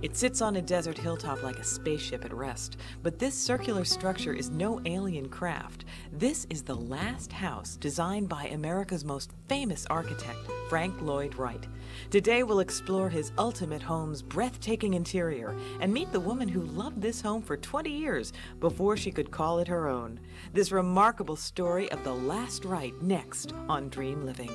It sits on a desert hilltop like a spaceship at rest, but this circular structure is no alien craft. This is the last house designed by America's most famous architect, Frank Lloyd Wright. Today we'll explore his ultimate home's breathtaking interior and meet the woman who loved this home for 20 years before she could call it her own. This remarkable story of the last Wright next on Dream Living.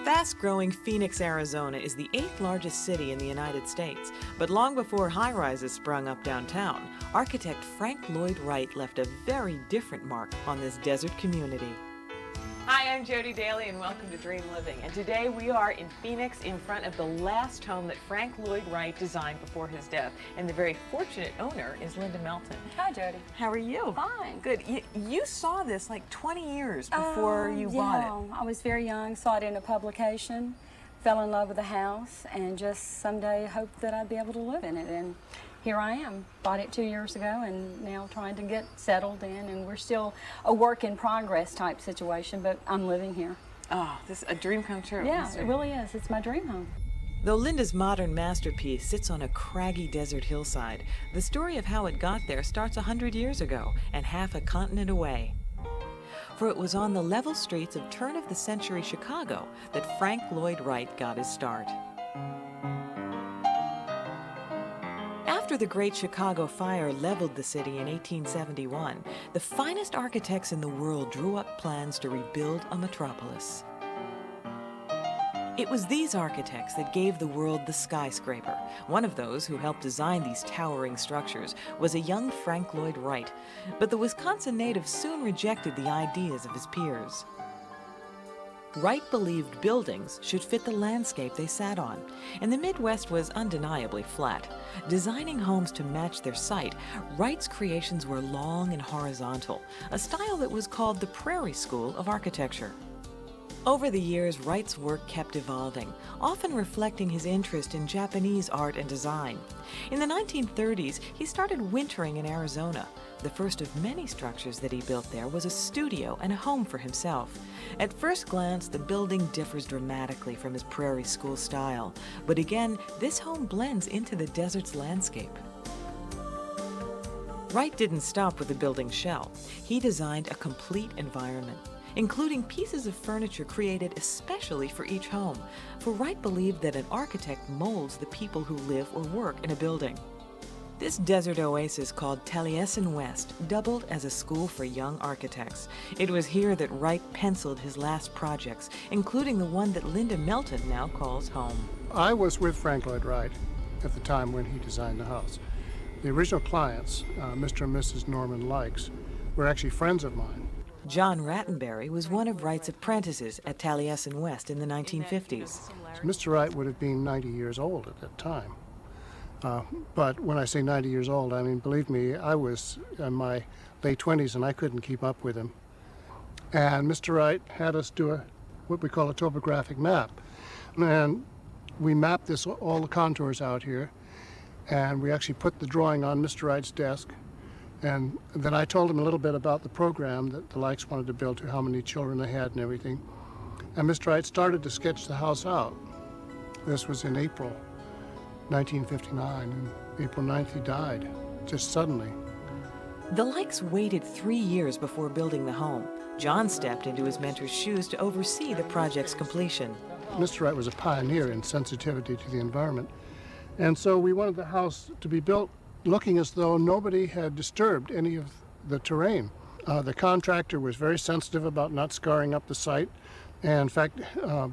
Fast-growing Phoenix, Arizona is the 8th largest city in the United States, but long before high-rises sprung up downtown, architect Frank Lloyd Wright left a very different mark on this desert community. Hi, I'm Jody Daly and welcome to Dream Living. And today we are in Phoenix in front of the last home that Frank Lloyd Wright designed before his death. And the very fortunate owner is Linda Melton. Hi, Jody. How are you? Fine. Good. You saw this like 20 years before you bought it. I was very young, saw it in a publication, fell in love with the house, and just someday hoped that I'd be able to live in it. And here I am. Bought it 2 years ago and now trying to get settled in, and we're still a work in progress type situation, but I'm living here. Oh, this is a dream come true. Yeah, it really is. It's my dream home. Though Linda's modern masterpiece sits on a craggy desert hillside, the story of how it got there starts 100 years ago and half a continent away. For it was on the level streets of turn-of-the-century Chicago that Frank Lloyd Wright got his start. After the Great Chicago Fire leveled the city in 1871, the finest architects in the world drew up plans to rebuild a metropolis. It was these architects that gave the world the skyscraper. One of those who helped design these towering structures was a young Frank Lloyd Wright, but the Wisconsin native soon rejected the ideas of his peers. Wright believed buildings should fit the landscape they sat on, and the Midwest was undeniably flat. Designing homes to match their site, Wright's creations were long and horizontal, a style that was called the Prairie School of Architecture. Over the years, Wright's work kept evolving, often reflecting his interest in Japanese art and design. In the 1930s, he started wintering in Arizona. The first of many structures that he built there was a studio and a home for himself. At first glance, the building differs dramatically from his Prairie School style, but again, this home blends into the desert's landscape. Wright didn't stop with the building's shell. He designed a complete environment, including pieces of furniture created especially for each home, for Wright believed that an architect molds the people who live or work in a building. This desert oasis called Taliesin West doubled as a school for young architects. It was here that Wright penciled his last projects, including the one that Linda Melton now calls home. I was with Frank Lloyd Wright at the time when he designed the house. The original clients, Mr. and Mrs. Norman Likes, were actually friends of mine. John Rattenberry was one of Wright's apprentices at Taliesin West in the 1950s. So Mr. Wright would have been 90 years old at that time. But when I say 90 years old, I mean, believe me, I was in my late 20s and I couldn't keep up with him. And Mr. Wright had us do what we call a topographic map. And we mapped all the contours out here, and we actually put the drawing on Mr. Wright's desk. And then I told him a little bit about the program that the Likes wanted to build, to how many children they had and everything. And Mr. Wright started to sketch the house out. This was in April 1959, and April 9th he died, just suddenly. The Likes waited 3 years before building the home. John stepped into his mentor's shoes to oversee the project's completion. Mr. Wright was a pioneer in sensitivity to the environment, and so we wanted the house to be built looking as though nobody had disturbed any of the terrain. The contractor was very sensitive about not scarring up the site, and in fact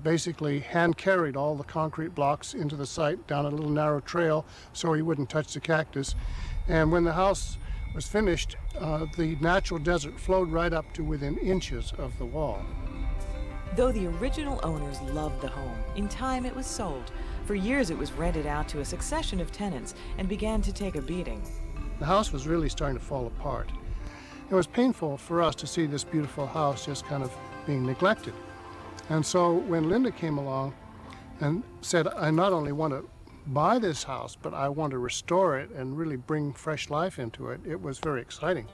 basically hand carried all the concrete blocks into the site down a little narrow trail so he wouldn't touch the cactus. And when the house was finished, the natural desert flowed right up to within inches of the wall. Though the original owners loved the home, in time it was sold. For years it was rented out to a succession of tenants and began to take a beating. The house was really starting to fall apart. It was painful for us to see this beautiful house just kind of being neglected. And so when Linda came along and said, I not only want to buy this house, but I want to restore it and really bring fresh life into it, it was very exciting.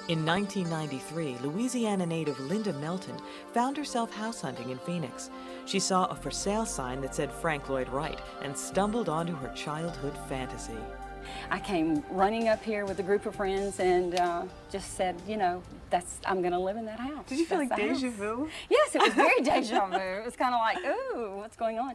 In 1993, Louisiana native Linda Melton found herself house hunting in Phoenix. She saw a for sale sign that said Frank Lloyd Wright and stumbled onto her childhood fantasy. I came running up here with a group of friends and just said, you know, I'm going to live in that house. Did you feel like deja vu? Yes, it was very deja vu. It was kind of like, ooh, what's going on?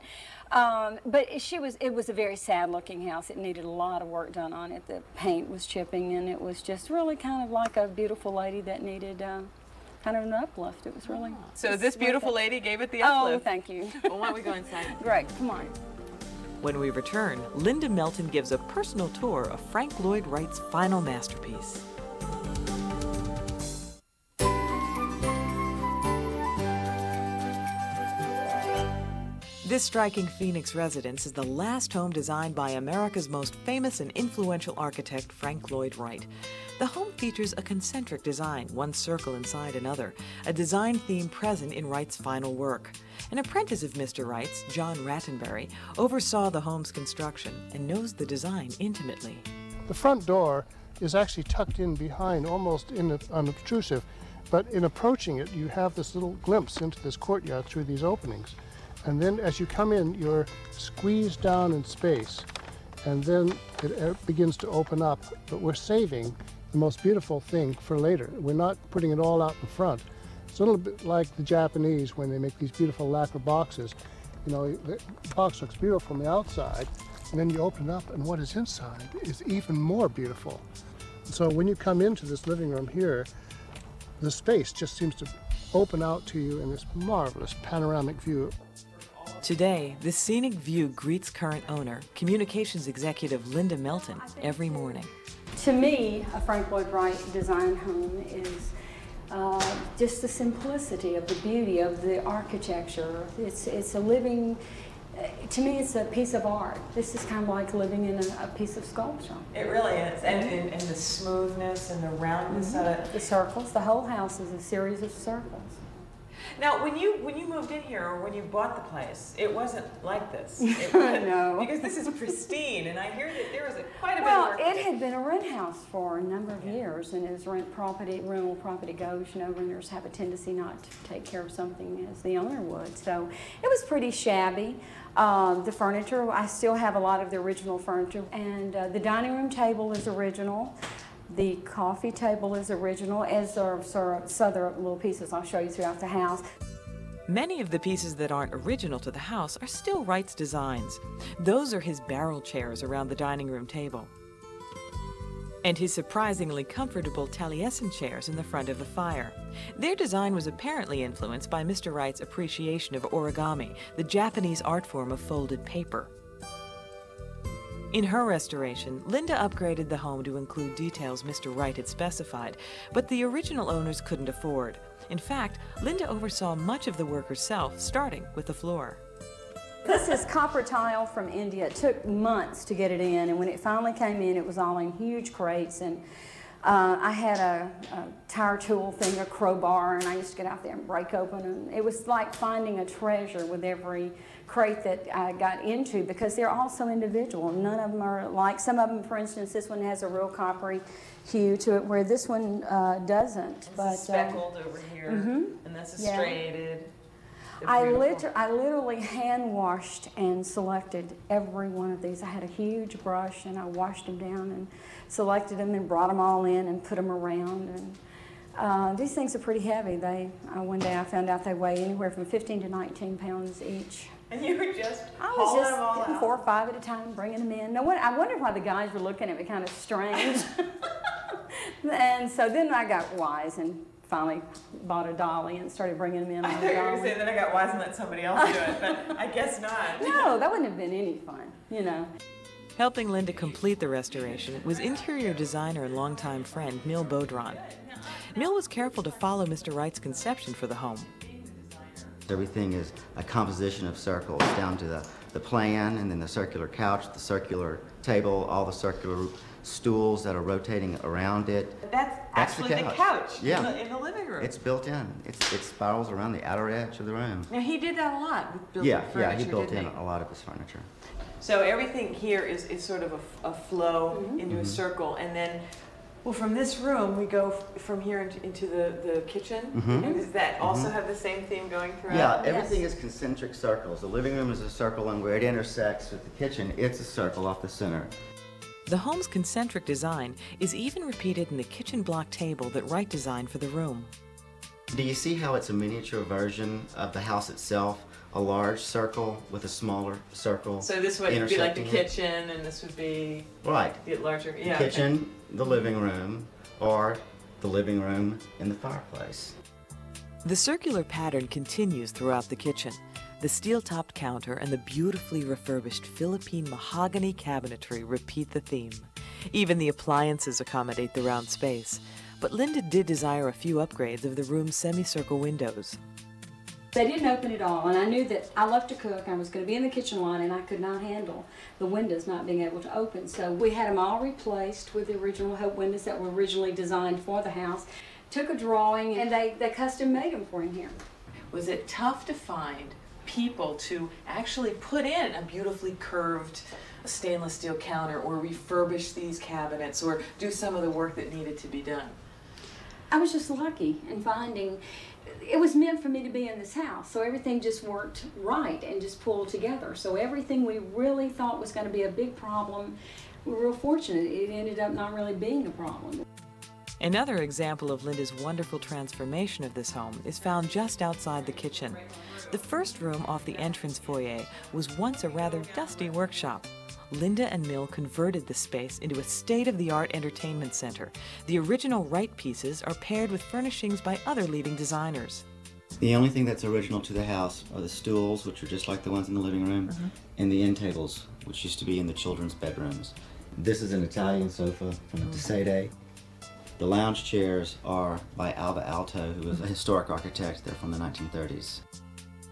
But it was a very sad-looking house. It needed a lot of work done on it. The paint was chipping, and it was just really kind of like a beautiful lady that needed kind of an uplift. It was really... So this beautiful lady gave it the uplift. Oh, thank you. Well, why don't we go inside? Great, come on. When we return, Linda Melton gives a personal tour of Frank Lloyd Wright's final masterpiece. This striking Phoenix residence is the last home designed by America's most famous and influential architect, Frank Lloyd Wright. The home features a concentric design, one circle inside another, a design theme present in Wright's final work. An apprentice of Mr. Wright's, John Rattenbury, oversaw the home's construction and knows the design intimately. The front door is actually tucked in behind, almost unobtrusive, but in approaching it, you have this little glimpse into this courtyard through these openings. And then as you come in, you're squeezed down in space, and then it begins to open up. But we're saving the most beautiful thing for later. We're not putting it all out in front. It's a little bit like the Japanese when they make these beautiful lacquer boxes. You know, the box looks beautiful from the outside, and then you open it up, and what is inside is even more beautiful. So when you come into this living room here, the space just seems to open out to you in this marvelous panoramic view. Today, the scenic view greets current owner, communications executive Linda Melton, every morning. To me, a Frank Lloyd Wright design home is just the simplicity of the beauty of the architecture. It's a living, to me it's a piece of art. This is kind of like living in a piece of sculpture. It really is. And the smoothness and the roundness of it. The circles, the whole house is a series of circles. Now, when you moved in here, or when you bought the place, it wasn't like this. It No. Because this is pristine, and I hear that there was quite a bit of Well, work. it had been a rent house for a number of years, and as rental property goes, you know, renters have a tendency not to take care of something as the owner would. So it was pretty shabby. The furniture, I still have a lot of the original furniture, and the dining room table is original. The coffee table is original, as are other little pieces I'll show you throughout the house. Many of the pieces that aren't original to the house are still Wright's designs. Those are his barrel chairs around the dining room table, and his surprisingly comfortable Taliesin chairs in the front of the fire. Their design was apparently influenced by Mr. Wright's appreciation of origami, the Japanese art form of folded paper. In her restoration, Linda upgraded the home to include details Mr. Wright had specified, but the original owners couldn't afford. In fact, Linda oversaw much of the work herself, starting with the floor. This is copper tile from India. It took months to get it in, and when it finally came in, it was all in huge crates. And I had a tire tool thing, a crowbar, and I used to get out there and break open them. It was like finding a treasure with every crate that I got into, because they're all so individual. None of them are like, some of them, for instance, this one has a real coppery hue to it, where this one doesn't. This is speckled over here, and this is striated. I literally hand washed and selected every one of these. I had a huge brush, and I washed them down and selected them and brought them all in and put them around. And these things are pretty heavy. One day I found out they weigh anywhere from 15 to 19 pounds each. And you were just I was hauling just them all getting out. 4 or 5 at a time, bringing them in. Now, I wonder why the guys were looking at me kind of strange. And so then I got wise and finally bought a dolly and started bringing them in on I the thought you were dolly. saying that I got wise and let somebody else do it, but I guess not. No, that wouldn't have been any fun, you know. Helping Linda complete the restoration was interior designer and longtime friend Mill Baudron. Mill was careful to follow Mr. Wright's conception for the home. Everything is a composition of circles down to the the plan, and then the circular couch, the circular table, all the circular stools that are rotating around it. That's actually the couch Yeah. in the living room. It's built in. It spirals around the outer edge of the room. Now, he did that a lot with building furniture, he built didn't in he? a lot of his furniture. So everything here is sort of a flow into a circle, and then, well, from this room we go from here into the kitchen. And does that also have the same theme going throughout? Yeah, everything is concentric circles. The living room is a circle, and where it intersects with the kitchen, it's a circle off the center. The home's concentric design is even repeated in the kitchen block table that Wright designed for the room. Do you see how it's a miniature version of the house itself? A large circle with a smaller circle. So this would be like the intersecting it? kitchen, and this would be Right. the larger. The Yeah. kitchen, the living room, or the living room and the fireplace. The circular pattern continues throughout the kitchen. The steel-topped counter and the beautifully refurbished Philippine mahogany cabinetry repeat the theme. Even the appliances accommodate the round space. But Linda did desire a few upgrades of the room's semicircle windows. They didn't open at all, and I knew that I loved to cook. I was going to be in the kitchen line, and I could not handle the windows not being able to open. So we had them all replaced with the original Hope windows that were originally designed for the house. Took a drawing, and they custom made them for him here. Was it tough to find people to actually put in a beautifully curved stainless steel counter, or refurbish these cabinets, or do some of the work that needed to be done? I was just lucky in finding it was meant for me to be in this house, so everything just worked right and just pulled together. So everything we really thought was going to be a big problem, we were real fortunate. It ended up not really being a problem. Another example of Linda's wonderful transformation of this home is found just outside the kitchen. The first room off the entrance foyer was once a rather dusty workshop. Linda and Mill converted the space into a state-of-the-art entertainment center. The original Wright pieces are paired with furnishings by other leading designers. The only thing that's original to the house are the stools, which are just like the ones in the living room, and the end tables, which used to be in the children's bedrooms. This is an Italian sofa from the Sede. The lounge chairs are by Alva Aalto, who was a historic architect. They're from the 1930s.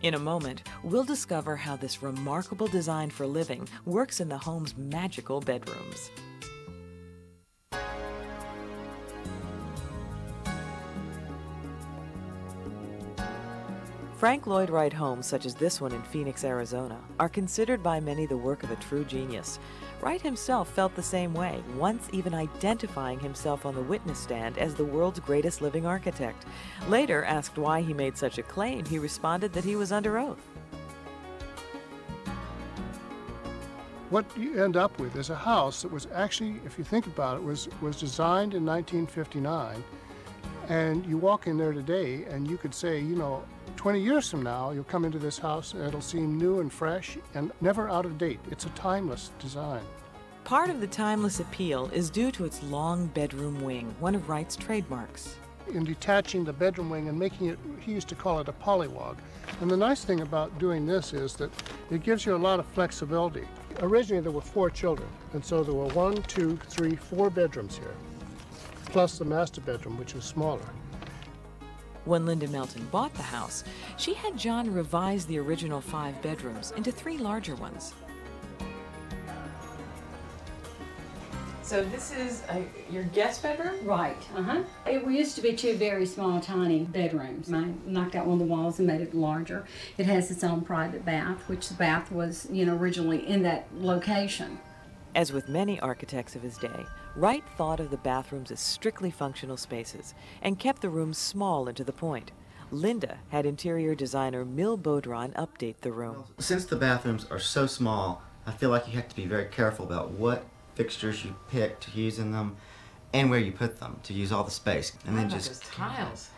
In a moment, we'll discover how this remarkable design for living works in the home's magical bedrooms. Frank Lloyd Wright homes such as this one in Phoenix, Arizona, are considered by many the work of a true genius. Wright himself felt the same way, once even identifying himself on the witness stand as the world's greatest living architect. Later, asked why he made such a claim, he responded that he was under oath. What you end up with is a house that was actually, if you think about it, was designed in 1959, and you walk in there today and you could say, you know, 20 years from now, you'll come into this house and it'll seem new and fresh and never out of date. It's a timeless design. Part of the timeless appeal is due to its long bedroom wing, one of Wright's trademarks. In detaching the bedroom wing and making it, he used to call it a polywog. And the nice thing about doing this is that it gives you a lot of flexibility. Originally there were 4 children, and so there were 1, 2, 3, 4 bedrooms here, plus the master bedroom, which was smaller. When Linda Melton bought the house, she had John revise the original 5 bedrooms into 3 larger ones. So this is your guest bedroom? Right, It used to be 2 very small, tiny bedrooms. I knocked out one of the walls and made it larger. It has its own private bath, which the bath was, originally in that location. As with many architects of his day, Wright thought of the bathrooms as strictly functional spaces and kept the rooms small and to the point. Linda had interior designer Mill Baudron update the room. Since the bathrooms are so small, I feel like you have to be very careful about what fixtures you pick to use in them and where you put them to use all the space. And then just those tiles.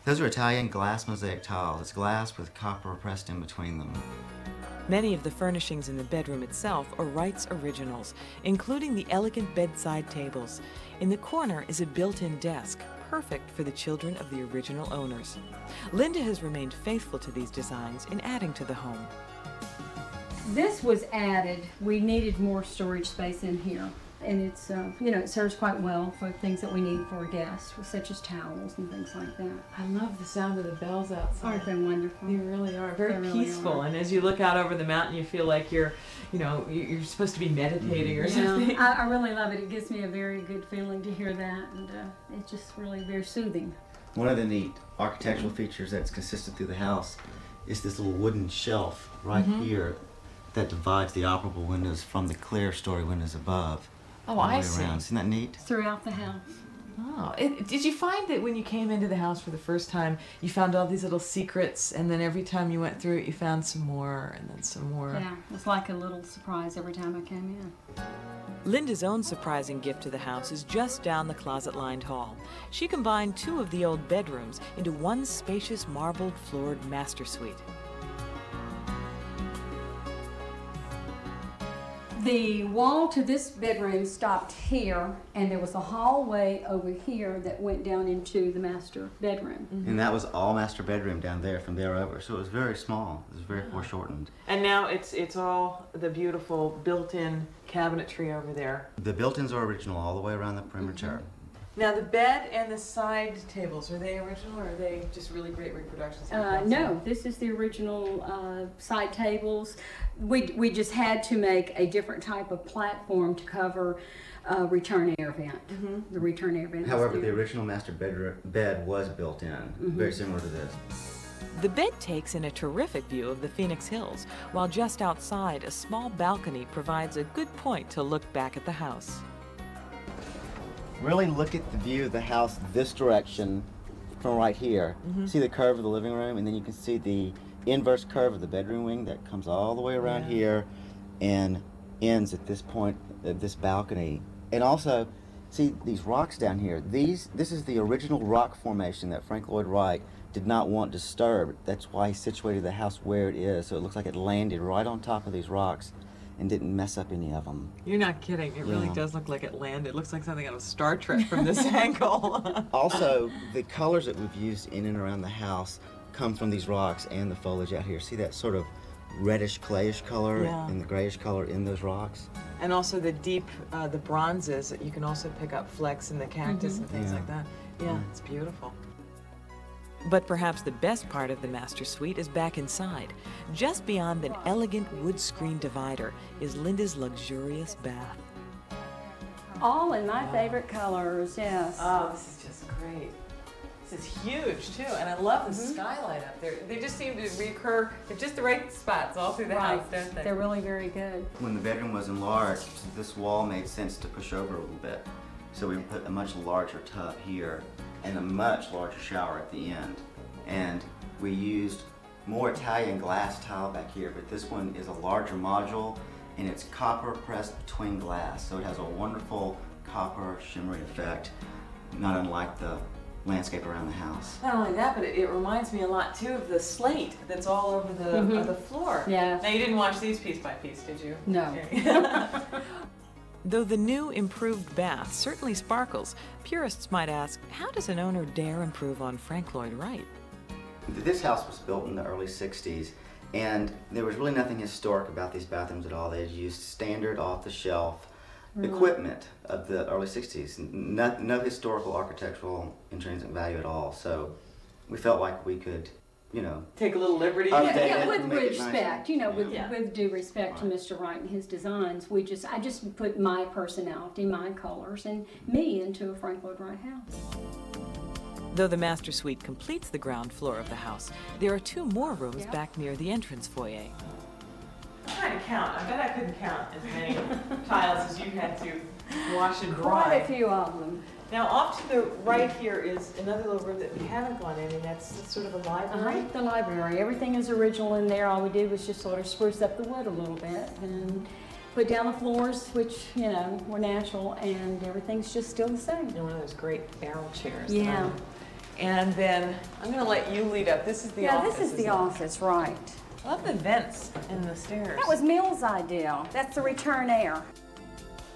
Those are Italian glass mosaic tiles. It's glass with copper pressed in between them. Many of the furnishings in the bedroom itself are Wright's originals, including the elegant bedside tables. In the corner is a built-in desk, perfect for the children of the original owners. Linda has remained faithful to these designs in adding to the home. This was added. We needed more storage space in here. and it's, you know, it serves quite well for things that we need for guests, such as towels and things like that. I love the sound of the bells outside. Aren't they wonderful? They really are very They really peaceful, are. and as you look out over the mountain, you feel like you're, you know, you're supposed to be meditating or something. I really love it. It gives me a very good feeling to hear that, and it's just really very soothing. One of the neat architectural features that's consistent through the house is this little wooden shelf right here that divides the operable windows from the clear story windows above. Oh, all the I way see. around. Isn't that neat? Throughout the house. Oh, did you find that when you came into the house for the first time, you found all these little secrets, and then every time you went through it, you found some more, and then some more? Yeah, it's like a little surprise every time I came in. Linda's own surprising gift to the house is just down the closet-lined hall. She combined 2 of the old bedrooms into one spacious marbled-floored master suite. The wall to this bedroom stopped here, and there was a hallway over here that went down into the master bedroom. And that was all master bedroom down there from there over. So it was very small. It was very foreshortened. And now it's all the beautiful built-in cabinetry over there. The built-ins are original all the way around the perimeter. Now the bed and the side tables, are they original or are they just really great reproductions? No, this is the original side tables. We just had to make a different type of platform to cover return air vent. The return air vent. However, is the there. original master bed was built in, very similar to this. The bed takes in a terrific view of the Phoenix Hills, while just outside, a small balcony provides a good point to look back at the house. Really look at the view of the house this direction from right here. See the curve of the living room, and then you can see the inverse curve of the bedroom wing that comes all the way around here and ends at this point, at this balcony. And also, see these rocks down here. This is the original rock formation that Frank Lloyd Wright did not want disturbed. That's why he situated the house where it is, so it looks like it landed right on top of these rocks and didn't mess up any of them. You're not kidding. It really Yeah. does look like it landed. It looks like something out of Star Trek from this angle. Also, the colors that we've used in and around the house come from these rocks and the foliage out here. See that sort of reddish clayish color Yeah. and the grayish color in those rocks? And also the deep, the bronzes, you can also pick up flecks in the cactus and things Yeah. like that. Yeah, it's beautiful. But perhaps the best part of the master suite is back inside. Just beyond an elegant wood screen divider is Linda's luxurious bath. All in my favorite colors, yes. Oh, this is just great. This is huge too, and I love the skylight up there. They just seem to recur at just the right spots all through the house, don't they? They're really very good. When the bedroom was enlarged, this wall made sense to push over a little bit. So we put a much larger tub here and a much larger shower at the end. And we used more Italian glass tile back here, but this one is a larger module and it's copper pressed between glass. So it has a wonderful copper shimmering effect, not unlike the landscape around the house. Not only that, but it reminds me a lot too of the slate that's all over the floor. Yeah. Now you didn't watch these piece by piece, did you? No. Though the new, improved bath certainly sparkles, purists might ask, how does an owner dare improve on Frank Lloyd Wright? This house was built in the early 60s, and there was really nothing historic about these bathrooms at all. They used standard off-the-shelf equipment of the early 60s. No historical architectural intrinsic value at all. So we felt like we could, you know, Take a little liberty. Update Yeah, it with and make it respect, nicer. you know, with, Yeah. with due respect to Mr. Wright and his designs, I just put my personality, my colors, and me into a Frank Lloyd Wright house. Though the master suite completes the ground floor of the house, there are 2 more rooms back near the entrance foyer. I'm trying to count. I bet I couldn't count as many tiles as you had to wash and Quite a dry. few of them. Now off to the right here is another little room that we haven't gone in, and that's sort of a library. The library, everything is original in there. All we did was just sort of spruce up the wood a little bit and put down the floors, which, you know, were natural, and everything's just still the same. And one of those great barrel chairs. Yeah. And then I'm going to let you lead up. This is the office. This is the isn't it? office, right. I love the vents and the stairs. That was Mill's idea. That's the return air.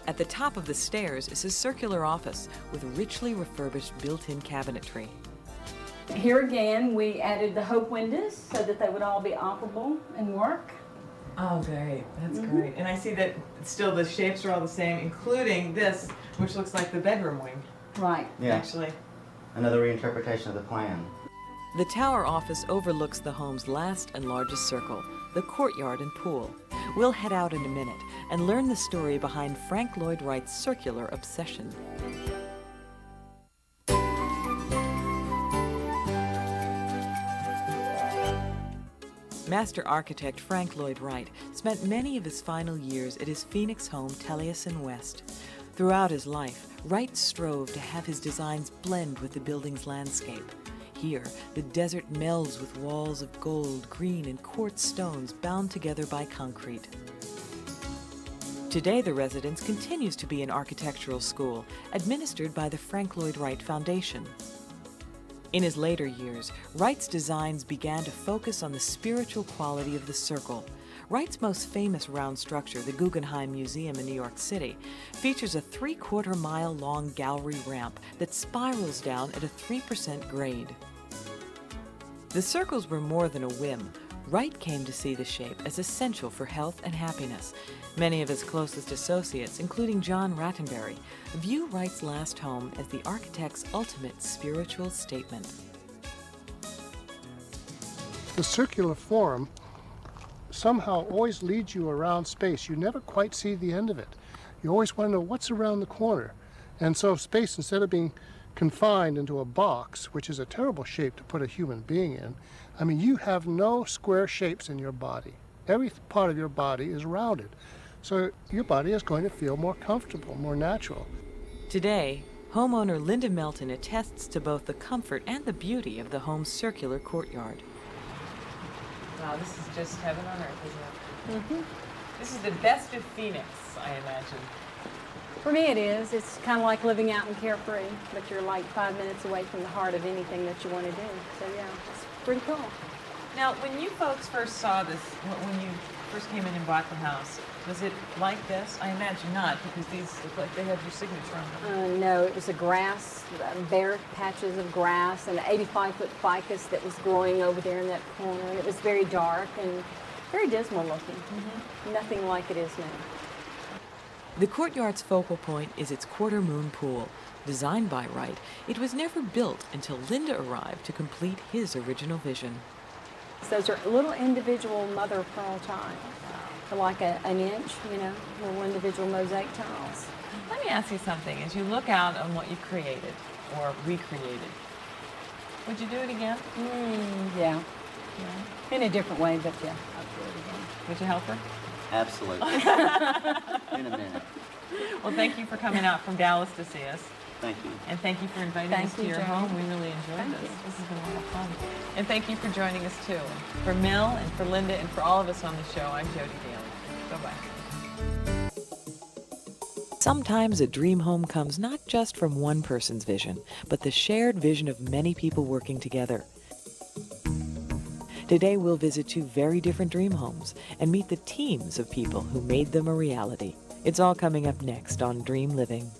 At the top of the stairs is a circular office with richly refurbished built-in cabinetry. Here again, we added the Hope windows so that they would all be operable and work. Oh, great. That's Mm-hmm. great. And I see that still the shapes are all the same, including this, which looks like the bedroom wing, Right. Yeah, actually. another reinterpretation of the plan. The tower office overlooks the home's last and largest circle, the courtyard and pool. We'll head out in a minute and learn the story behind Frank Lloyd Wright's circular obsession. Master architect Frank Lloyd Wright spent many of his final years at his Phoenix home, Taliesin West. Throughout his life, Wright strove to have his designs blend with the building's landscape. Here, the desert melds with walls of gold, green, and quartz stones bound together by concrete. Today, the residence continues to be an architectural school administered by the Frank Lloyd Wright Foundation. In his later years, Wright's designs began to focus on the spiritual quality of the circle. Wright's most famous round structure, the Guggenheim Museum in New York City, features a 3/4-mile-long gallery ramp that spirals down at a 3% grade. The circles were more than a whim. Wright came to see the shape as essential for health and happiness. Many of his closest associates, including John Rattenbury, view Wright's last home as the architect's ultimate spiritual statement. The circular form somehow always leads you around space. You never quite see the end of it. You always want to know what's around the corner. And so space, instead of being confined into a box, which is a terrible shape to put a human being in, I mean, you have no square shapes in your body. Every part of your body is rounded. So your body is going to feel more comfortable, more natural. Today, homeowner Linda Melton attests to both the comfort and the beauty of the home's circular courtyard. Wow, this is just heaven on earth, isn't it? Mm-hmm. This is the best of Phoenix, I imagine. For me it is. It's kind of like living out in Carefree, but you're like 5 minutes away from the heart of anything that you want to do. So yeah, it's pretty cool. Now, when you folks first saw this, when you first came in and bought the house, was it like this? I imagine not, because these look like they have your signature on them. No, it was a grass, bare patches of grass, and an 85-foot ficus that was growing over there in that corner. And it was very dark and very dismal looking. Mm-hmm. Nothing like it is now. The courtyard's focal point is its quarter-moon pool. Designed by Wright, it was never built until Linda arrived to complete his original vision. Those are little individual mother of pearl tiles. They're like an inch, you know, little individual mosaic tiles. Let me ask you something. As you look out on what you created or recreated, would you do it again? Yeah. In a different way, but yeah, I'd do it again. Would you help her? Absolutely. In a minute. Well, thank you for coming out from Dallas to see us. Thank you. And thank you for inviting Thank us to you, your Jody. home. We really enjoyed Thank this. you. This has been a lot of fun. And thank you for joining us, too. And for Mel and for Linda and for all of us on the show, I'm Jody Daly. Bye-bye. Sometimes a dream home comes not just from one person's vision, but the shared vision of many people working together. Today we'll visit two very different dream homes and meet the teams of people who made them a reality. It's all coming up next on Dream Living.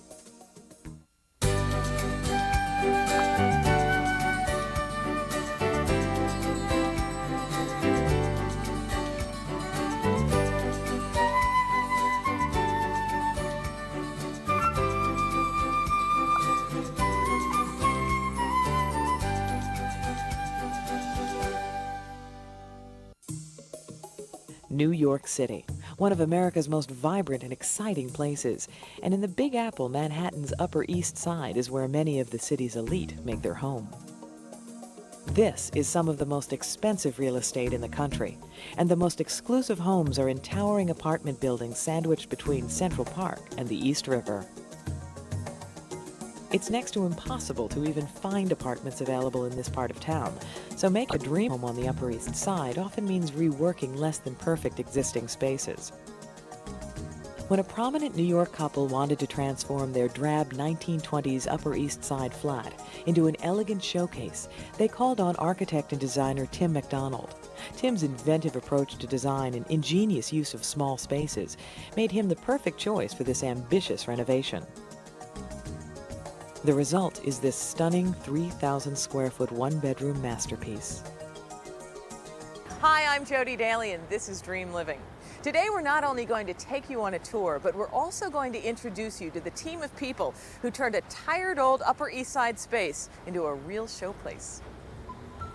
New York City, one of America's most vibrant and exciting places. And in the Big Apple, Manhattan's Upper East Side is where many of the city's elite make their home. This is some of the most expensive real estate in the country, and the most exclusive homes are in towering apartment buildings sandwiched between Central Park and the East River. It's next to impossible to even find apartments available in this part of town, so making a dream home on the Upper East Side often means reworking less than perfect existing spaces. When a prominent New York couple wanted to transform their drab 1920s Upper East Side flat into an elegant showcase, they called on architect and designer Tim McDonald. Tim's inventive approach to design and ingenious use of small spaces made him the perfect choice for this ambitious renovation. The result is this stunning 3,000 square foot one-bedroom masterpiece. Hi, I'm Jody Daly, and this is Dream Living. Today we're not only going to take you on a tour, but we're also going to introduce you to the team of people who turned a tired old Upper East Side space into a real showplace.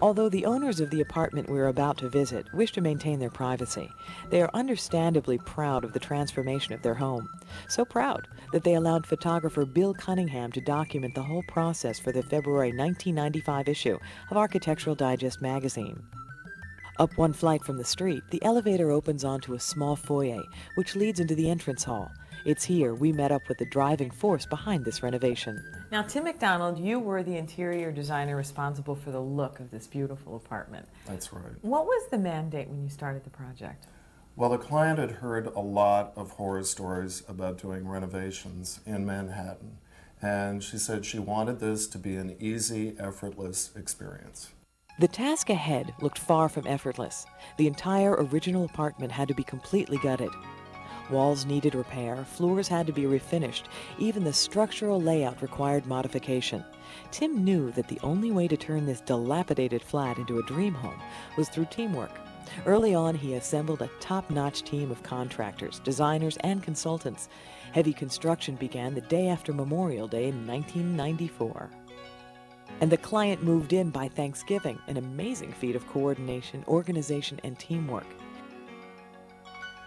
Although the owners of the apartment we're about to visit wish to maintain their privacy, they are understandably proud of the transformation of their home. So proud that they allowed photographer Bill Cunningham to document the whole process for the February 1995 issue of Architectural Digest magazine. Up one flight from the street, the elevator opens onto a small foyer, which leads into the entrance hall. It's here we met up with the driving force behind this renovation. Now, Tim McDonald, you were the interior designer responsible for the look of this beautiful apartment. That's right. What was the mandate when you started the project? Well, the client had heard a lot of horror stories about doing renovations in Manhattan, and she said she wanted this to be an easy, effortless experience. The task ahead looked far from effortless. The entire original apartment had to be completely gutted. Walls needed repair, floors had to be refinished, even the structural layout required modification. Tim knew that the only way to turn this dilapidated flat into a dream home was through teamwork. Early on, he assembled a top-notch team of contractors, designers, and consultants. Heavy construction began the day after Memorial Day in 1994. And the client moved in by Thanksgiving, an amazing feat of coordination, organization, and teamwork.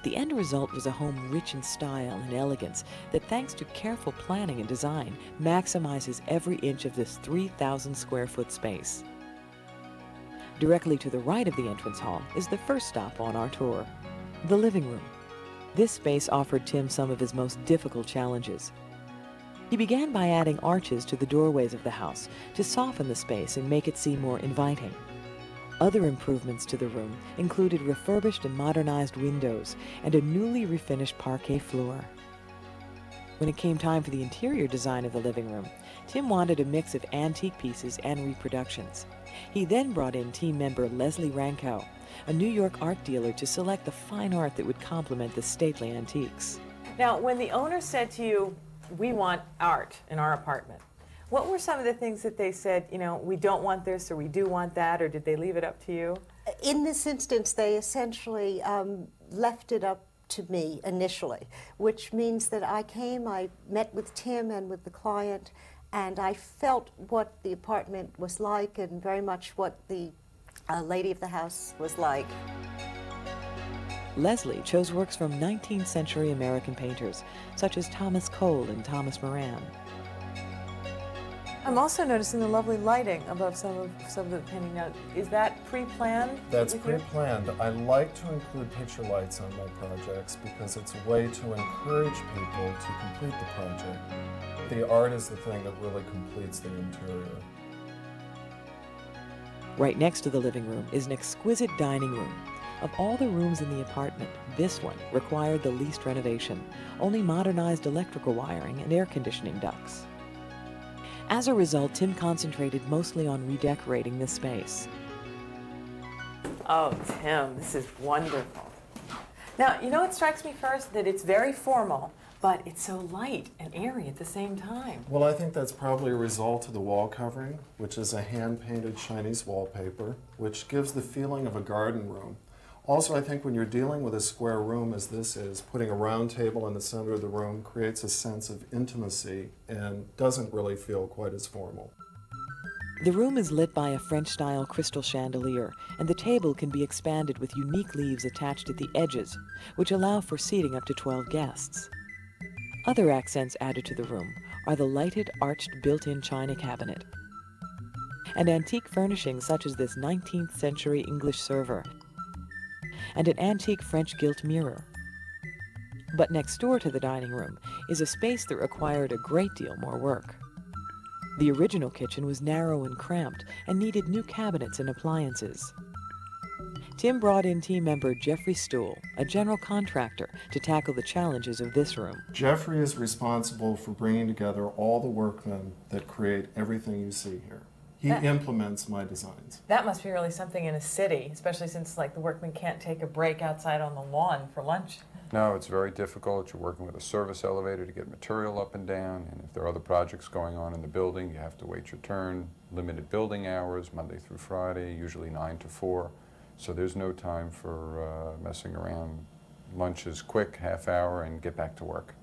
The end result was a home rich in style and elegance that, thanks to careful planning and design, maximizes every inch of this 3,000 square foot space. Directly to the right of the entrance hall is the first stop on our tour, the living room. This space offered Tim some of his most difficult challenges. He began by adding arches to the doorways of the house to soften the space and make it seem more inviting. Other improvements to the room included refurbished and modernized windows and a newly refinished parquet floor. When it came time for the interior design of the living room, Tim wanted a mix of antique pieces and reproductions. He then brought in team member Leslie Ranko, a New York art dealer, to select the fine art that would complement the stately antiques. Now, when the owner said to you, "We want art in our apartment," what were some of the things that they said, you know, we don't want this or we do want that, or did they leave it up to you? In this instance, they essentially left it up to me initially, which means that I met with Tim and with the client, and I felt what the apartment was like and very much what the lady of the house was like. Leslie chose works from 19th century American painters, such as Thomas Cole and Thomas Moran. I'm also noticing the lovely lighting above some of the painting. Now, is that pre-planned? That's pre-planned. I like to include picture lights on my projects because it's a way to encourage people to complete the project. The art is the thing that really completes the interior. Right next to the living room is an exquisite dining room. Of all the rooms in the apartment, this one required the least renovation, only modernized electrical wiring and air conditioning ducts. As a result, Tim concentrated mostly on redecorating this space. Oh, Tim, this is wonderful. Now, you know what strikes me first? That it's very formal, but it's so light and airy at the same time. Well, I think that's probably a result of the wall covering, which is a hand-painted Chinese wallpaper, which gives the feeling of a garden room. Also, I think when you're dealing with a square room as this is, putting a round table in the center of the room creates a sense of intimacy and doesn't really feel quite as formal. The room is lit by a French-style crystal chandelier, and the table can be expanded with unique leaves attached at the edges, which allow for seating up to 12 guests. Other accents added to the room are the lighted, arched, built-in china cabinet and antique furnishings such as this 19th century English server and an antique French gilt mirror. But next door to the dining room is a space that required a great deal more work. The original kitchen was narrow and cramped and needed new cabinets and appliances. Tim brought in team member Jeffrey Stool, a general contractor, to tackle the challenges of this room. Jeffrey is responsible for bringing together all the workmen that create everything you see here. He implements my designs. That must be really something in a city, especially since the workmen can't take a break outside on the lawn for lunch. No, it's very difficult. You're working with a service elevator to get material up and down, and if there are other projects going on in the building, you have to wait your turn. Limited building hours, Monday through Friday, usually 9 to 4. So there's no time for messing around, lunch is quick, half hour, and get back to work.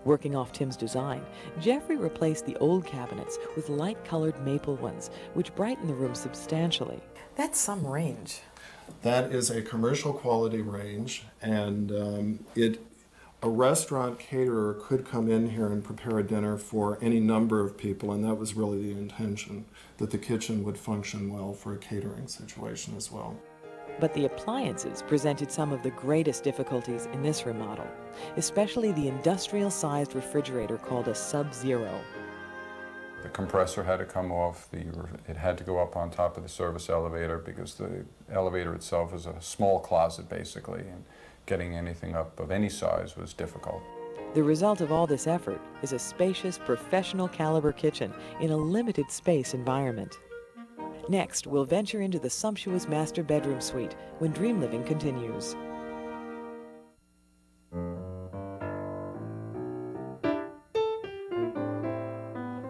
Working off Tim's design, Jeffrey replaced the old cabinets with light-colored maple ones, which brighten the room substantially. That's some range. That is a commercial quality range, and a restaurant caterer could come in here and prepare a dinner for any number of people, and that was really the intention, that the kitchen would function well for a catering situation as well. But the appliances presented some of the greatest difficulties in this remodel, especially the industrial-sized refrigerator called a Sub-Zero. The compressor had to come off, it had to go up on top of the service elevator because the elevator itself is a small closet basically, and getting anything up of any size was difficult. The result of all this effort is a spacious, professional caliber kitchen in a limited space environment. Next, we'll venture into the sumptuous master bedroom suite when Dream Living continues.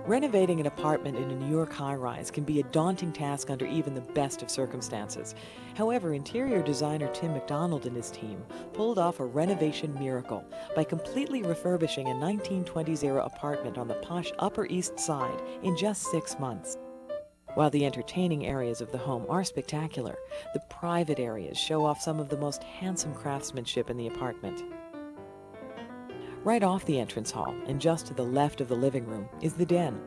Renovating an apartment in a New York high-rise can be a daunting task under even the best of circumstances. However, interior designer Tim McDonald and his team pulled off a renovation miracle by completely refurbishing a 1920s-era apartment on the posh Upper East Side in just 6 months. While the entertaining areas of the home are spectacular, the private areas show off some of the most handsome craftsmanship in the apartment. Right off the entrance hall, and just to the left of the living room, is the den.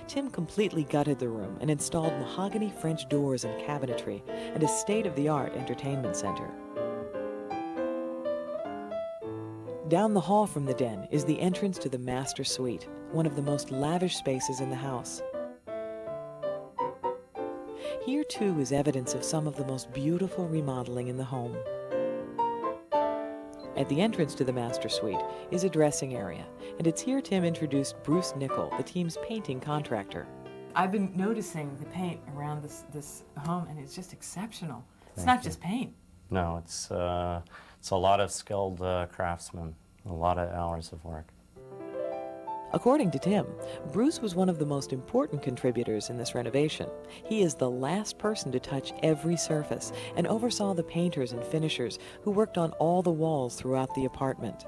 Tim completely gutted the room and installed mahogany French doors and cabinetry and a state-of-the-art entertainment center. Down the hall from the den is the entrance to the master suite, one of the most lavish spaces in the house. Here, too, is evidence of some of the most beautiful remodeling in the home. At the entrance to the master suite is a dressing area, and it's here Tim introduced Bruce Nickel, the team's painting contractor. I've been noticing the paint around this home, and it's just exceptional. It's not just paint. No, it's a lot of skilled craftsmen, a lot of hours of work. According to Tim, Bruce was one of the most important contributors in this renovation. He is the last person to touch every surface and oversaw the painters and finishers who worked on all the walls throughout the apartment.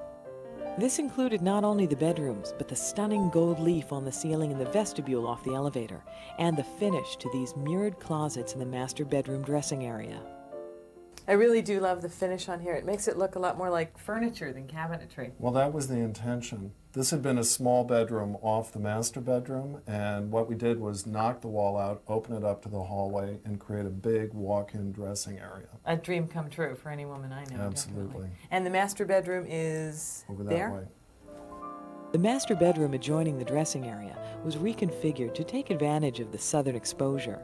This included not only the bedrooms, but the stunning gold leaf on the ceiling in the vestibule off the elevator, and the finish to these mirrored closets in the master bedroom dressing area. I really do love the finish on here. It makes it look a lot more like furniture than cabinetry. Well, that was the intention. This had been a small bedroom off the master bedroom, and what we did was knock the wall out, open it up to the hallway, and create a big walk-in dressing area. A dream come true for any woman I know. Absolutely. Definitely. And the master bedroom is Over that there? way. The master bedroom adjoining the dressing area was reconfigured to take advantage of the southern exposure.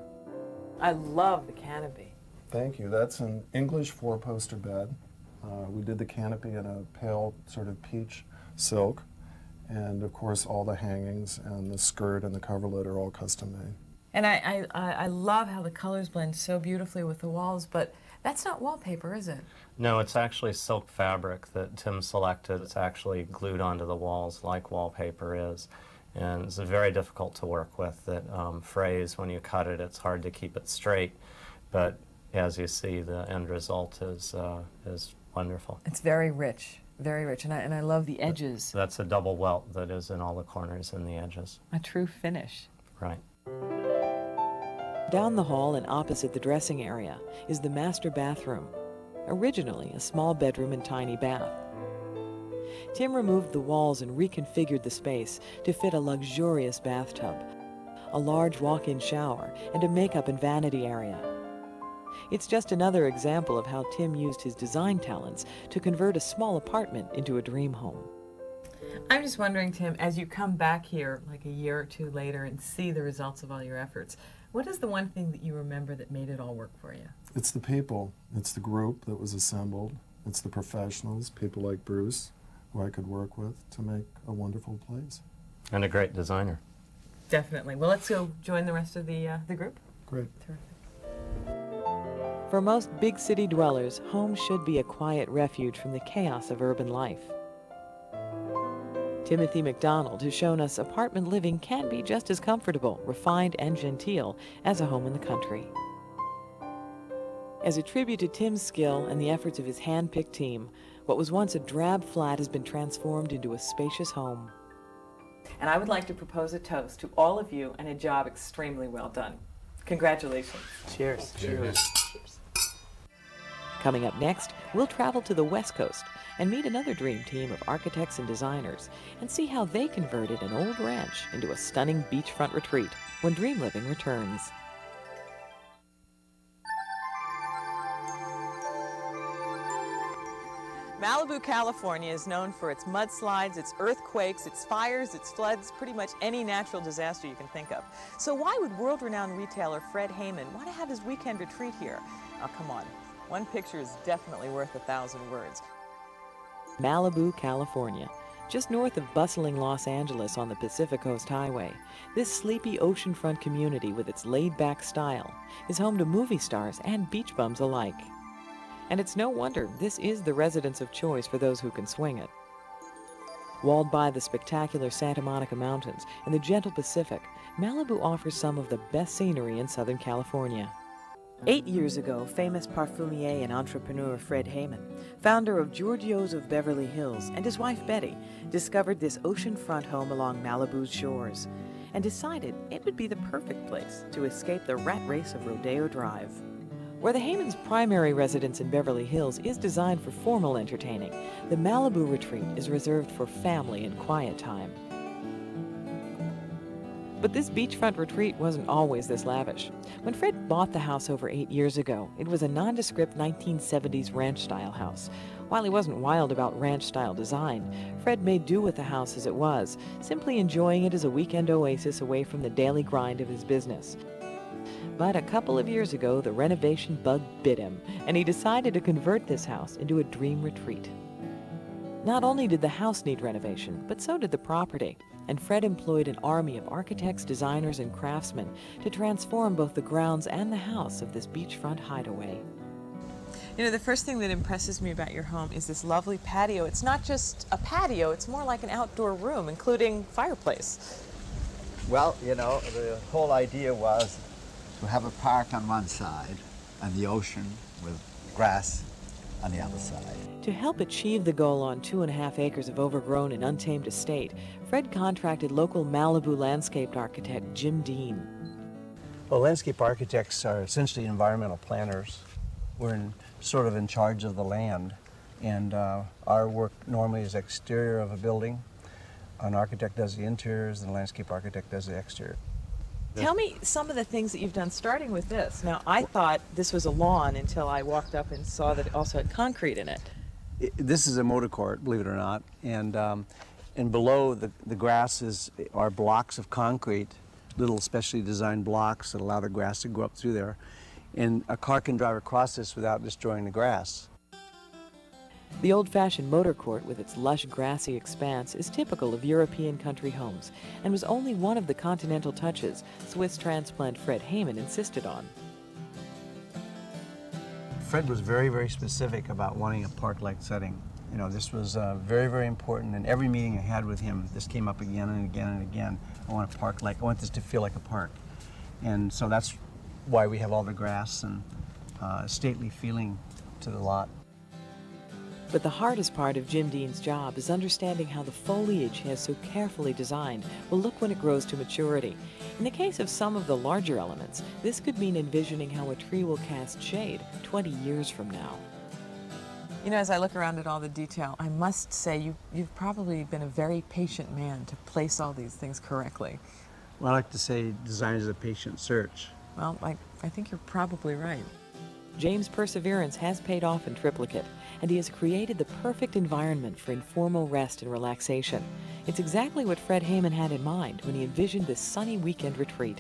I love the canopy. Thank you. That's an English four-poster bed. We did the canopy in a pale sort of peach silk. And of course all the hangings and the skirt and the coverlet are all custom made. And I love how the colors blend so beautifully with the walls, but that's not wallpaper, is it? No, it's actually silk fabric that Tim selected. It's actually glued onto the walls like wallpaper is. And it's very difficult to work with. That frays when you cut it, it's hard to keep it straight. But as you see, the end result is wonderful. It's very rich. Very rich, and I love the edges. That's a double welt that is in all the corners and the edges. A true finish. Right. Down the hall and opposite the dressing area is the master bathroom, originally a small bedroom and tiny bath. Tim removed the walls and reconfigured the space to fit a luxurious bathtub, a large walk-in shower, and a makeup and vanity area. It's just another example of how Tim used his design talents to convert a small apartment into a dream home. I'm just wondering, Tim, as you come back here like a year or two later and see the results of all your efforts, what is the one thing that you remember that made it all work for you? It's the people. It's the group that was assembled. It's the professionals, people like Bruce, who I could work with to make a wonderful place. And a great designer. Definitely. Well, let's go join the rest of the group. Great. Terrific. For most big city dwellers, home should be a quiet refuge from the chaos of urban life. Timothy McDonald has shown us apartment living can be just as comfortable, refined, and genteel as a home in the country. As a tribute to Tim's skill and the efforts of his hand-picked team, What was once a drab flat has been transformed into a spacious home. And I would like to propose a toast to all of you and a job extremely well done. Congratulations. Cheers. Cheers. Coming up next, we'll travel to the West Coast and meet another dream team of architects and designers and see how they converted an old ranch into a stunning beachfront retreat when Dream Living returns. Malibu, California is known for its mudslides, its earthquakes, its fires, its floods, pretty much any natural disaster you can think of. So why would world-renowned retailer Fred Heyman want to have his weekend retreat here? Oh, come on. One picture is definitely worth 1,000 words. Malibu, California, just north of bustling Los Angeles on the Pacific Coast Highway. This sleepy oceanfront community with its laid-back style is home to movie stars and beach bums alike. And it's no wonder this is the residence of choice for those who can swing it. Walled by the spectacular Santa Monica Mountains and the gentle Pacific, Malibu offers some of the best scenery in Southern California. 8 years ago, famous parfumier and entrepreneur Fred Heyman, founder of Giorgio's of Beverly Hills, and his wife Betty, discovered this oceanfront home along Malibu's shores and decided it would be the perfect place to escape the rat race of Rodeo Drive. Where the Heymans' primary residence in Beverly Hills is designed for formal entertaining, the Malibu retreat is reserved for family and quiet time. But this beachfront retreat wasn't always this lavish. When Fred bought the house over 8 years ago, it was a nondescript 1970s ranch-style house. While he wasn't wild about ranch-style design, Fred made do with the house as it was, simply enjoying it as a weekend oasis away from the daily grind of his business. But a couple of years ago, the renovation bug bit him, and he decided to convert this house into a dream retreat. Not only did the house need renovation, but so did the property, and Fred employed an army of architects, designers, and craftsmen to transform both the grounds and the house of this beachfront hideaway. You know, the first thing that impresses me about your home is this lovely patio. It's not just a patio, it's more like an outdoor room, including fireplace. Well, you know, the whole idea was to have a park on one side and the ocean with grass on the other side. To help achieve the goal on 2.5 acres of overgrown and untamed estate, Fred contracted local Malibu landscape architect Jim Dean. Well, landscape architects are essentially environmental planners. We're sort of in charge of the land, and our work normally is exterior of a building. An architect does the interiors, and a landscape architect does the exterior. Tell me some of the things that you've done, starting with this. Now, I thought this was a lawn until I walked up and saw that it also had concrete in it. This is a motor court, believe it or not, and below the grass are blocks of concrete, little specially designed blocks that allow the grass to grow up through there, and a car can drive across this without destroying the grass. The old-fashioned motor court with its lush grassy expanse is typical of European country homes and was only one of the continental touches Swiss transplant Fred Heyman insisted on. Fred was very, very specific about wanting a park-like setting. You know, this was very, very important. In every meeting I had with him, this came up again and again and again. I want a park-like, I want this to feel like a park. And so that's why we have all the grass and stately feeling to the lot. But the hardest part of Jim Dean's job is understanding how the foliage he has so carefully designed will look when it grows to maturity. In the case of some of the larger elements, this could mean envisioning how a tree will cast shade 20 years from now. You know, as I look around at all the detail, I must say you've probably been a very patient man to place all these things correctly. Well, I like to say design is a patient search. Well, I think you're probably right. James' perseverance has paid off in triplicate, and he has created the perfect environment for informal rest and relaxation. It's exactly what Fred Heyman had in mind when he envisioned this sunny weekend retreat.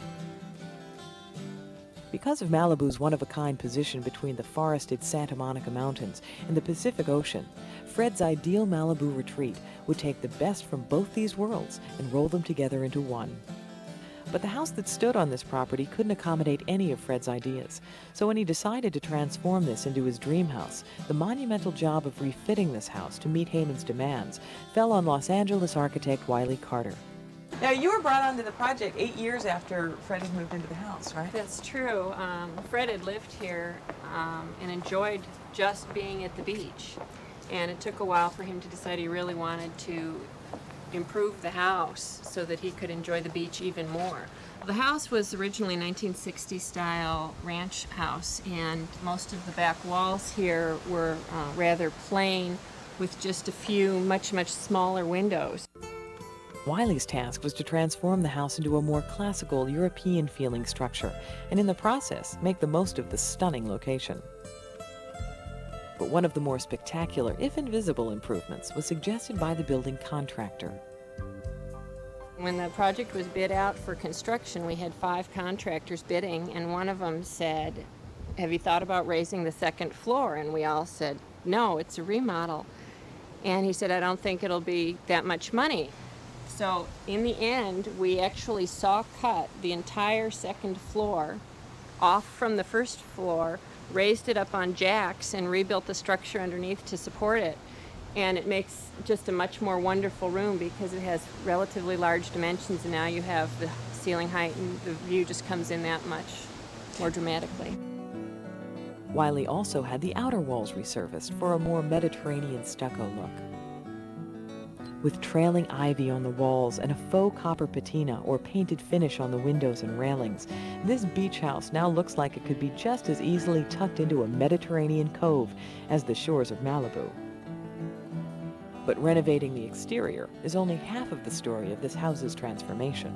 Because of Malibu's one-of-a-kind position between the forested Santa Monica Mountains and the Pacific Ocean, Fred's ideal Malibu retreat would take the best from both these worlds and roll them together into one. But the house that stood on this property couldn't accommodate any of Fred's ideas. So when he decided to transform this into his dream house, the monumental job of refitting this house to meet Heyman's demands fell on Los Angeles architect Wiley Carter. Now, you were brought onto the project 8 years after Fred had moved into the house, right? That's true. Fred had lived here and enjoyed just being at the beach. and it took a while for him to decide he really wanted to improve the house so that he could enjoy the beach even more. The house was originally 1960 style ranch house, and most of the back walls here were rather plain with just a few much smaller windows. Wiley's task was to transform the house into a more classical European-feeling structure, and in the process, make the most of the stunning location. But one of the more spectacular, if invisible, improvements was suggested by the building contractor. When the project was bid out for construction, we had 5 contractors bidding, and one of them said, "Have you thought about raising the second floor?" And we all said, "No, it's a remodel." And he said, "I don't think it'll be that much money." So in the end, we actually saw cut the entire second floor off from the first floor, raised it up on jacks, and rebuilt the structure underneath to support it. And it makes just a much more wonderful room because it has relatively large dimensions, and now you have the ceiling height, and the view just comes in that much more dramatically. Wiley also had the outer walls resurfaced for a more Mediterranean stucco look. With trailing ivy on the walls and a faux copper patina or painted finish on the windows and railings, this beach house now looks like it could be just as easily tucked into a Mediterranean cove as the shores of Malibu. But renovating the exterior is only half of the story of this house's transformation.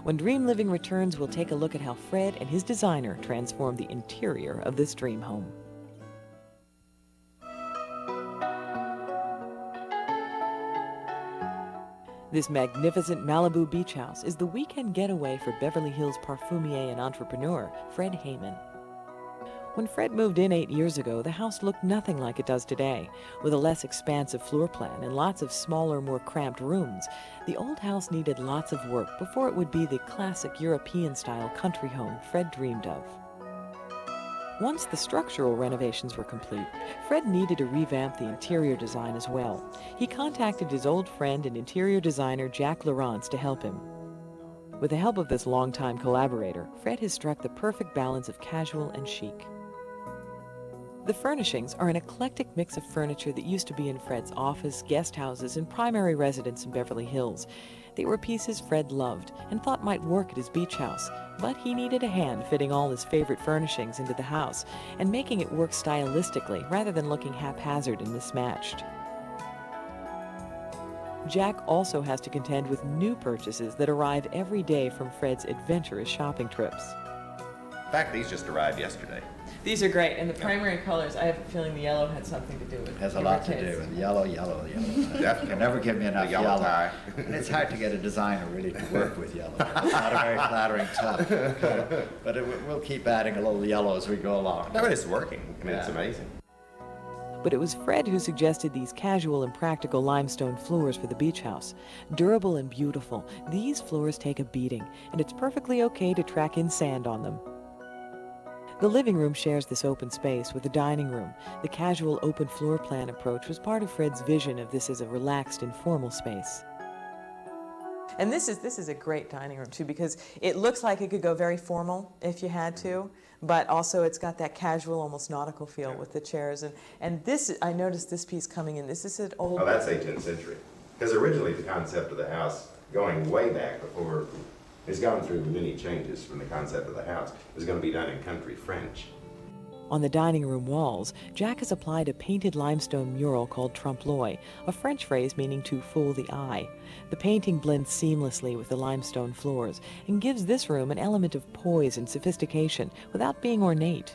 When Dream Living returns, we'll take a look at how Fred and his designer transformed the interior of this dream home. This magnificent Malibu beach house is the weekend getaway for Beverly Hills parfumier and entrepreneur Fred Heyman. When Fred moved in 8 years ago, the house looked nothing like it does today. With a less expansive floor plan and lots of smaller, more cramped rooms, the old house needed lots of work before it would be the classic European-style country home Fred dreamed of. Once the structural renovations were complete, Fred needed to revamp the interior design as well. He contacted his old friend and interior designer Jack Lawrence to help him. With the help of this longtime collaborator, Fred has struck the perfect balance of casual and chic. The furnishings are an eclectic mix of furniture that used to be in Fred's office, guest houses, and primary residence in Beverly Hills. They were pieces Fred loved and thought might work at his beach house, but he needed a hand fitting all his favorite furnishings into the house and making it work stylistically rather than looking haphazard and mismatched. Jack also has to contend with new purchases that arrive every day from Fred's adventurous shopping trips. In fact, these just arrived yesterday. These are great, and the primary colors, I have a feeling the yellow had something to do with it. Has a lot to do with yellow. Definitely. Can never give me enough The yellow tie. And it's hard to get a designer really to work with yellow. It's not a very flattering color. But we'll keep adding a little yellow as we go along. No, but it's working. I mean, it's amazing. But it was Fred who suggested these casual and practical limestone floors for the beach house. Durable and beautiful, these floors take a beating, and it's perfectly okay to track in sand on them. The living room shares this open space with the dining room. The casual open floor plan approach was part of Fred's vision of this as a relaxed, informal space. And this is a great dining room too, because it looks like it could go very formal if you had to, but also it's got that casual, almost nautical feel with the chairs. And this, I noticed this piece coming in, this is an old... Oh, that's 18th century. Because originally the concept of the house, going way back before, it's gone through many changes from the concept of the house. It was going to be done in country French. On the dining room walls, Jack has applied a painted limestone mural called trompe-l'oeil, a French phrase meaning to fool the eye. The painting blends seamlessly with the limestone floors and gives this room an element of poise and sophistication without being ornate.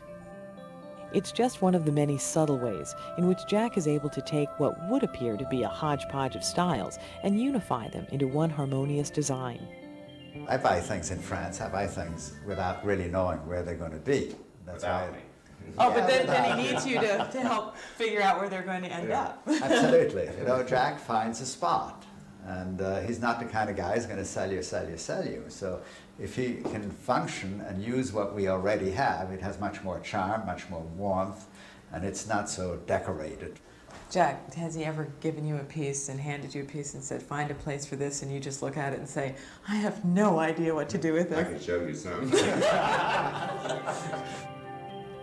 It's just one of the many subtle ways in which Jack is able to take what would appear to be a hodgepodge of styles and unify them into one harmonious design. I buy things in France. I buy things without really knowing where they're going to be. That's why. Oh, but then he needs you to help figure out where they're going to end up. Absolutely. You know, Jack finds a spot, and he's not the kind of guy who's going to sell you. So if he can function and use what we already have, it has much more charm, much more warmth, and it's not so decorated. Jack, has he ever given you a piece and handed you a piece and said, find a place for this, and you just look at it and say, I have no idea what to do with it? I can show you some.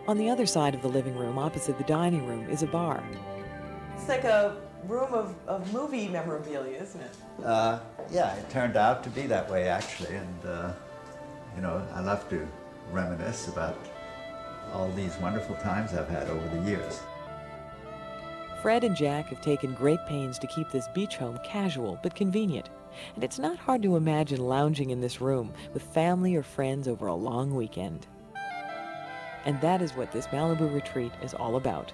On the other side of the living room, opposite the dining room, is a bar. It's like a room of movie memorabilia, isn't it? Yeah, it turned out to be that way actually, and you know, I love to reminisce about all these wonderful times I've had over the years. Fred and Jack have taken great pains to keep this beach home casual but convenient. And it's not hard to imagine lounging in this room with family or friends over a long weekend. And that is what this Malibu retreat is all about.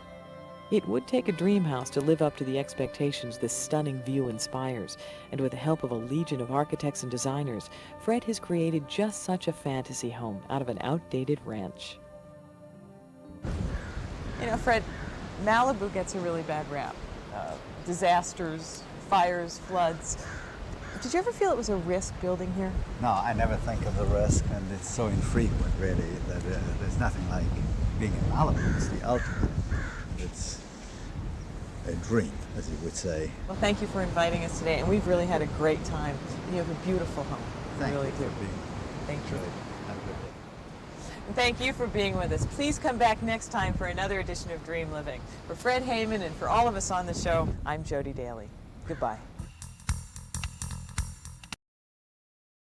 It would take a dream house to live up to the expectations this stunning view inspires, and with the help of a legion of architects and designers, Fred has created just such a fantasy home out of an outdated ranch. You know, Fred, Malibu gets a really bad rap. Disasters, fires, floods. Did you ever feel it was a risk building here? No, I never think of the risk, and it's so infrequent, really, that there's nothing like being in Malibu. It's the ultimate. It's a dream, as you would say. Well, thank you for inviting us today, and we've really had a great time. You have a beautiful home. Thank you really you do. for being Thank you. Have a good day. And thank you for being with us. Please come back next time for another edition of Dream Living. For Fred Heyman and for all of us on the show, I'm Jody Daly. Goodbye.